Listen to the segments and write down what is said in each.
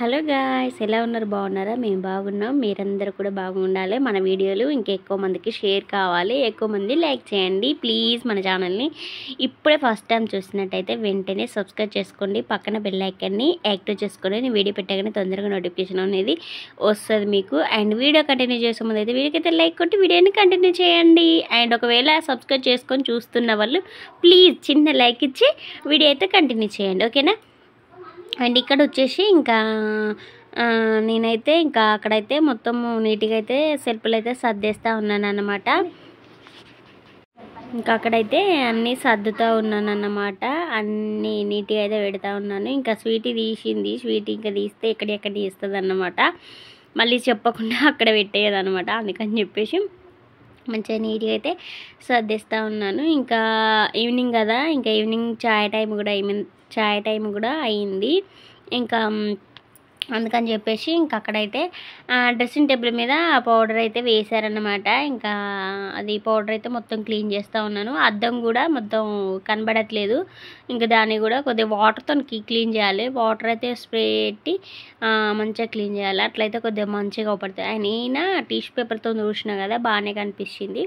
Hello guys, ఎలా ఉన్నారు? బాగున్నారా? మేము బాగున్నాం. మీరందరూ కూడా బాగుండాలి. మన వీడియోలు ఇంకెక్కువ మందికి షేర్ కావాలి, ఎక్కువ మంది లైక్ చేయండి ప్లీజ్. మన ఛానల్ని ఇప్పుడే ఫస్ట్ టైం చూసినట్టయితే వెంటనే సబ్స్క్రైబ్ చేసుకోండి, పక్కన బెల్ ఐకాన్ని యాక్టివ్ చేసుకోండి. నేను వీడియో పెట్టగానే తొందరగా నోటిఫికేషన్ అనేది వస్తుంది మీకు. అండ్ వీడియో కంటిన్యూ చేసే ముందు అయితే వీడియోకైతే లైక్ కొట్టి వీడియోని కంటిన్యూ చేయండి. అండ్ ఒకవేళ సబ్స్క్రైబ్ చేసుకొని చూస్తున్న వాళ్ళు ప్లీజ్ చిన్న లైక్ ఇచ్చి వీడియో అయితే కంటిన్యూ చేయండి, ఓకేనా? అండ్ ఇక్కడ వచ్చేసి ఇంకా నేనైతే ఇంకా అక్కడైతే మొత్తం నీట్గా అయితే సెల్ఫ్లు అయితే సర్దేస్తూ ఉన్నాను అన్నమాట. ఇంకా అక్కడైతే అన్నీ సర్దుతూ ఉన్నాను అన్నమాట. అన్నీ నీట్గా అయితే పెడతా ఉన్నాను. ఇంకా స్వీట్ తీసింది, స్వీట్ ఇంకా తీస్తే ఎక్కడెక్కడ తీస్తుంది అన్నమాట. మళ్ళీ చెప్పకుండా అక్కడ పెట్టేది అనమాట. అందుకని చెప్పేసి మంచిగా నీట్గా అయితే సర్దేస్తూ ఉన్నాను. ఇంకా ఈవినింగ్ కదా, ఇంకా ఈవినింగ్ చాయ్ టైం కూడా అయింది. ఇంకా అందుకని చెప్పేసి ఇంకా అక్కడైతే డ్రెస్సింగ్ టేబుల్ మీద పౌడర్ అయితే వేశారన్నమాట. ఇంకా అది పౌడర్ అయితే మొత్తం క్లీన్ చేస్తూ ఉన్నాను. అద్దం కూడా మొత్తం కనబడట్లేదు. ఇంకా దాన్ని కూడా కొద్దిగా వాటర్తో క్లీన్ చేయాలి. వాటర్ అయితే స్ప్రే పెట్టి మంచిగా క్లీన్ చేయాలి. అట్లయితే కొద్దిగా మంచిగా అవపడుతుంది. నేను టిష్యూ పేపర్తో చూసినా కదా, బాగానే కనిపించింది,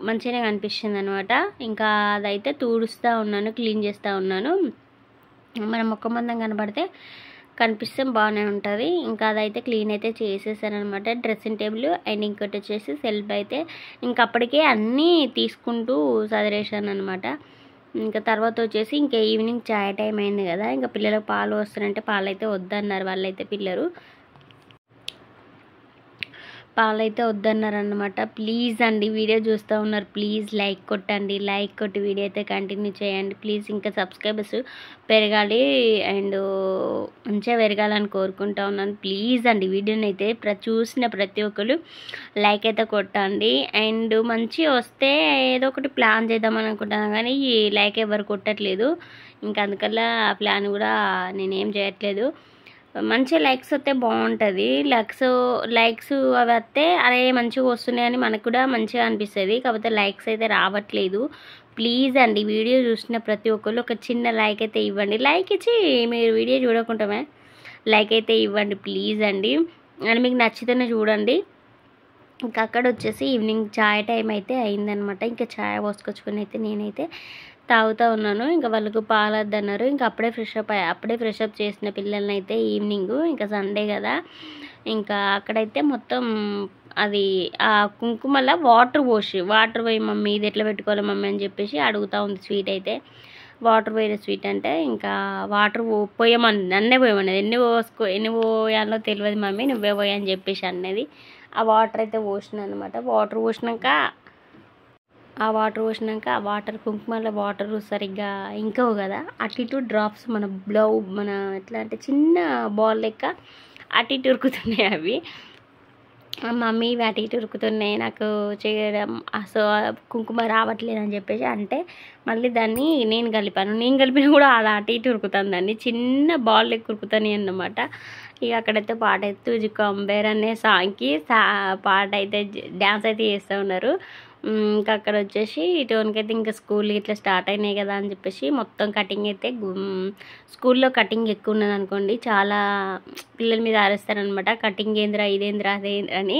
మంచిగానే కనిపిస్తుంది అనమాట. ఇంకా అదైతే తుడుస్తూ ఉన్నాను, క్లీన్ చేస్తూ ఉన్నాను. మన ముఖం మందం కనిపిస్తే బాగానే ఉంటుంది. ఇంకా అదైతే క్లీన్ అయితే చేసేసాను అనమాట, డ్రెస్సింగ్ టేబుల్. అండ్ ఇంకోటి వచ్చేసి సెల్ఫ్ అయితే ఇంకా అప్పటికే అన్నీ తీసుకుంటూ సదిరేసాను అనమాట. ఇంకా తర్వాత వచ్చేసి ఇంకా ఈవినింగ్ చాయ్ టైం అయింది కదా, ఇంకా పిల్లలకు పాలు వస్తారంటే పాలు అయితే వద్దన్నారు వాళ్ళైతే, పాలైతే వద్దన్నారనమాట. ప్లీజ్ అండి, వీడియో చూస్తూ ఉన్నారు ప్లీజ్ లైక్ కొట్టండి, లైక్ కొట్టి వీడియో అయితే కంటిన్యూ చేయండి ప్లీజ్. ఇంకా సబ్స్క్రైబర్స్ పెరగాలి అండ్ మంచిగా పెరగాలని కోరుకుంటా ఉన్నాను. ప్లీజ్ అండి, వీడియోని అయితే చూసిన ప్రతి ఒక్కరు లైక్ అయితే కొట్టండి. అండ్ మంచిగా వస్తే ఏదో ఒకటి ప్లాన్ చేద్దాం అనుకుంటాను, కానీ ఈ లైక్ ఎవరు కొట్టట్లేదు. ఇంకా అందుకల్లా ఆ ప్లాన్ కూడా నేనేం చేయట్లేదు. మంచి లైక్స్ వస్తే బాగుంటుంది. లైక్స్ అవి వస్తే అరే మంచిగా వస్తున్నాయని మనకు కూడా మంచిగా అనిపిస్తుంది. కాకపోతే లైక్స్ అయితే రావట్లేదు. ప్లీజ్ అండి, వీడియో చూసిన ప్రతి ఒక్కరు ఒక చిన్న లైక్ అయితే ఇవ్వండి. లైక్ ఇచ్చి మీరు వీడియో చూడకుండామే లైక్ అయితే ఇవ్వండి ప్లీజ్ అండి. అని మీకు నచ్చితేనే చూడండి. ఇంకా అక్కడ వచ్చేసి ఈవినింగ్ చాయ్ టైం అయితే అయిందనమాట. ఇంకా చాయ్ పోసుకొచ్చుకొని అయితే నేనైతే తాగుతూ ఉన్నాను. ఇంకా వాళ్ళకు పాలు వద్దన్నారు. ఇంకా అప్పుడే ఫ్రెష్ అప్ చేసిన పిల్లల్ని అయితే ఈవినింగ్, ఇంకా సండే కదా, ఇంకా అక్కడైతే మొత్తం అది ఆ కుంకుమల వాటర్ పోయి మమ్మీ ఇది ఎట్లా పెట్టుకోవాలి మమ్మీ అని చెప్పేసి అడుగుతూ ఉంది. స్వీట్ అయితే వాటర్ పోయిన స్వీట్ అంటే ఇంకా వాటర్ నన్నే పోయమన్నది. ఎన్ని పోయాలో తెలియదు మమ్మీ, నువ్వే పోయని చెప్పేసి అన్నది. ఆ వాటర్ అయితే పోసిన అనమాట. వాటర్ పోసినాక ఆ వాటర్ కుంకుమల వాటర్ సరిగ్గా ఇంకవు కదా, అటు ఇటు డ్రాప్స్ మన ఎట్లా అంటే చిన్న బాల్ లెక్క అటు ఇటు ఉరుకుతున్నాయి. అవి మమ్మీ ఇవి అటు ఇటు ఉరుకుతున్నాయి, నాకు చేయడం సో కుంకుమ రావట్లేదు అని చెప్పేసి అంటే మళ్ళీ దాన్ని నేను కలిపినా కూడా అది అటు ఇటు ఉరుకుతాను, దాన్ని చిన్న బాల్ లెక్క ఉరుకుతాను అన్నమాట. ఇక అక్కడైతే పాట అయితే తుజి కంబేర్ అనే సాంగ్కి పాట అయితే డ్యాన్స్ అయితే చేస్తూ ఉన్నారు. ఇంకా అక్కడ వచ్చేసి టోన్కైతే ఇంకా స్కూల్ ఇట్లా స్టార్ట్ అయినాయి కదా అని చెప్పేసి మొత్తం కటింగ్ అయితే స్కూల్లో కటింగ్ ఎక్కువ ఉన్నది అనుకోండి, చాలా పిల్లల మీద ఆరేస్తారనమాట. కటింగ్ ఏంద్రా ఇదేంద్రా అదేంద్రా అని.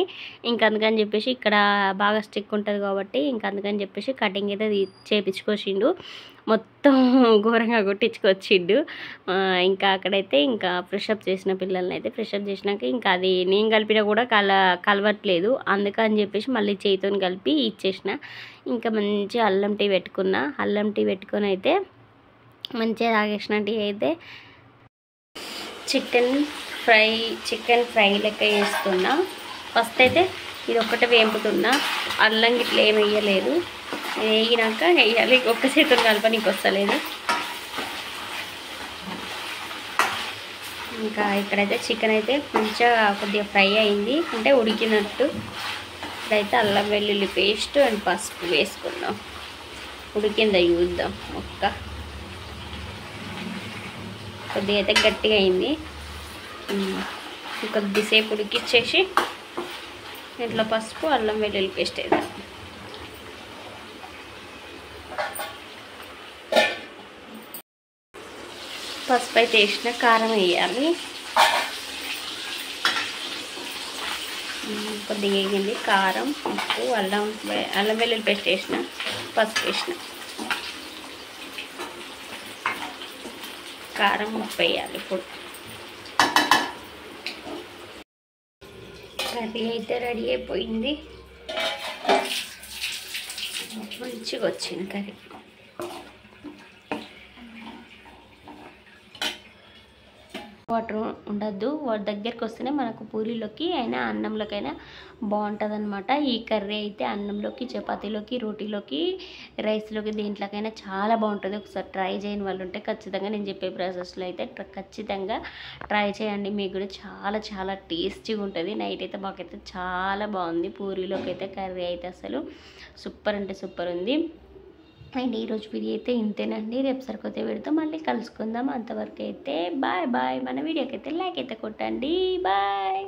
ఇంకా అందుకని చెప్పేసి ఇక్కడ బాగా స్ట్రిక్ ఉంటుంది కాబట్టి ఇంకా అందుకని చెప్పేసి కటింగ్ అయితే చేపించుకొచ్చిండు, మొత్తం ఘోరంగా కొట్టించుకొచ్చిండు. ఇంకా అక్కడైతే ఇంకా ఫ్రెషప్ చేసిన పిల్లల్ని అయితే ఫ్రెషప్ చేసినాక ఇంకా అది నేను కలిపినా కూడా కలవట్లేదు, అందుకని చెప్పేసి మళ్ళీ చేతితో కలిపి ఇచ్చేసిన. ఇంకా మంచి అల్లం టీ పెట్టుకొని అయితే మంచిగా తాగేసిన. టీ అయితే చికెన్ ఫ్రై లెక్క చేస్తున్నా. ఫస్ట్ అయితే ఇది ఒక్కటే వేంపుతున్నా, అల్లం గిట్ల ఏమి వేయలేదు. వేగినాక వేయాలి, ఒక్క చేతులు కలపనీకి వస్తలేదు. ఇంకా ఇక్కడైతే చికెన్ అయితే మంచిగా కొద్దిగా ఫ్రై అయింది, అంటే ఉడికినట్టు. ఇక్కడైతే అల్లం వెల్లుల్లి పేస్ట్ అండ్ పసుపు వేసుకున్నాం. ఉడికిందా చూద్దాం. కొద్దిగా అయితే గట్టిగా అయింది. కొద్దిసేపు ఉడికిచ్చేసి ఇంట్లో పసుపు అల్లం వెల్లుల్లి పేస్ట్ వేద్దాం. పసుపు అయితే వేసిన, కారం వేయాలి. కొద్దిగా వేగింది. కారం, ఉప్పు, అల్లం వెల్లుల్లి పేస్ట్ వేసిన, పసుపు వేసిన. కారం, ఉప్పు వేయాలి ఇప్పుడు. కర్రీ అయితే రెడీ అయిపోయింది. మంచిగా వచ్చింది కర్రీ. వాటర్ ఉండద్దు, వాటి దగ్గరికి వస్తేనే మనకు పూరీలోకి అయినా అన్నంలోకైనా బాగుంటుంది అనమాట. ఈ కర్రీ అయితే అన్నంలోకి, చపాతీలోకి, రోటీలోకి, రైస్లోకి, దేంట్లోకైనా చాలా బాగుంటుంది. ఒకసారి ట్రై చేయని వాళ్ళు ఉంటే ఖచ్చితంగా నేను చెప్పే ప్రాసెస్లో అయితే ఖచ్చితంగా ట్రై చేయండి. మీకు కూడా చాలా చాలా టేస్టీగా ఉంటుంది. నైట్ అయితే మాకైతే చాలా బాగుంది. పూరీలోకి అయితే కర్రీ అయితే అసలు సూపర్ అంటే సూపర్ ఉంది. అండ్ ఈరోజు వీడియో అయితే ఇంతేనండి. రేపు సరికొత్త వీడియోతో మళ్ళీ కలుసుకుందాం. అంతవరకు అయితే బాయ్ బాయ్. మన వీడియోకి అయితే లైక్ అయితే కొట్టండి. బాయ్.